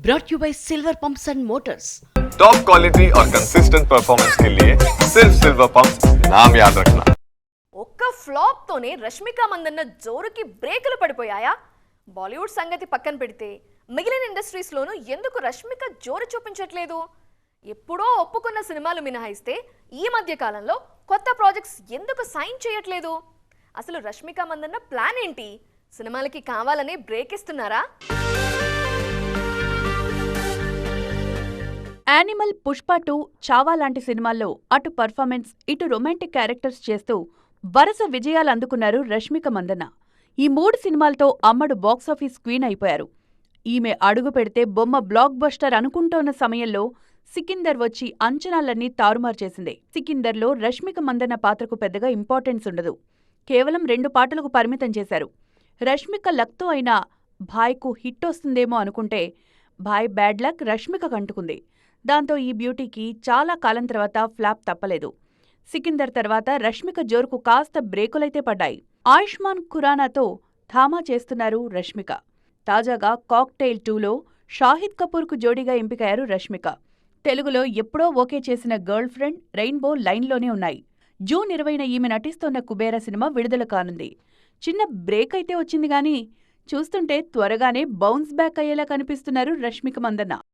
brought you by Silver Pumps and Motors. Top quality और consistent performance के लिए सिर्फ सिल्वर पंप्स नाम याद रखना। ఒక్క ఫ్లాప్ తోనే రష్మిక మందన్న జోరుకి బ్రేకులు పడిపోయాయా? బాలీవుడ్ సంగతి పక్కన పెడితే మిగిలిన ఇండస్ట్రీస్ లోనూ ఎందుకు రష్మిక జోరు చూపించట్లేదు? ఎప్పుడో ఒప్పుకున్న సినిమాలు మినహాయిస్తే ఈ మధ్య కాలంలో కొత్త ప్రాజెక్ట్స్ ఎందుకు సైన్ చేయట్లేదు? అసలు రష్మిక మందన్న ప్లాన్ ఏంటి? సినిమాలకి కావాలనే బ్రేక్ ఇస్తున్నారా? యానిమల్, పుష్ప 2, చావా లాంటి సినిమాల్లో అటు పర్ఫార్మెన్స్, ఇటు రొమాంటిక్ క్యారెక్టర్స్ చేస్తూ వరుస విజయాలు అందుకున్నారు రష్మిక మందన్న. ఈ 3 సినిమాలతో అమ్మడు బాక్సాఫీస్ క్వీన్ అయిపోయారు. ఈమె అడుగు పెడితే బొమ్మ బ్లాక్ బస్టర్ అనుకుంటోన్న సమయంలో సికిందర్ వచ్చి అంచనాలన్నీ తారుమారు చేసింది. సికిందర్లో రష్మిక మందన్న పాత్రకు పెద్దగా ఇంపార్టెన్స్ ఉండదు. కేవలం 2 పాటలకు పరిమితం చేశారు. రష్మిక లక్తో అయినా భాయ్కు హిట్టొస్తుందేమో అనుకుంటే భాయ్ బ్యాడ్ లక్ రష్మిక కంటుకుంది. దాంతో ఈ బ్యూటీకి చాలా కాలం తర్వాత ఫ్లాప్ తప్పలేదు. సికిందర్ తర్వాత రష్మిక జోరుకు కాస్త బ్రేకులైతే పడ్డాయి. ఆయుష్మాన్ ఖురానాతో ధామా చేస్తున్నారు రష్మిక. తాజాగా కాక్టైల్ 2లో షాహిద్ కపూర్కు జోడీగా ఎంపికయ్యారు రష్మిక. తెలుగులో ఎప్పుడో ఓకే చేసిన గర్ల్ ఫ్రెండ్, రెయిన్బో లైన్లోనే ఉన్నాయి. జూన్ 20న ఈమె నటిస్తోన్న కుబేరా సినిమా విడుదల కానుంది. చిన్న బ్రేక్ అయితే వచ్చింది గానీ చూస్తుంటే త్వరగానే బౌన్స్ బ్యాక్ అయ్యేలా కనిపిస్తున్నారు రష్మిక మందన్న.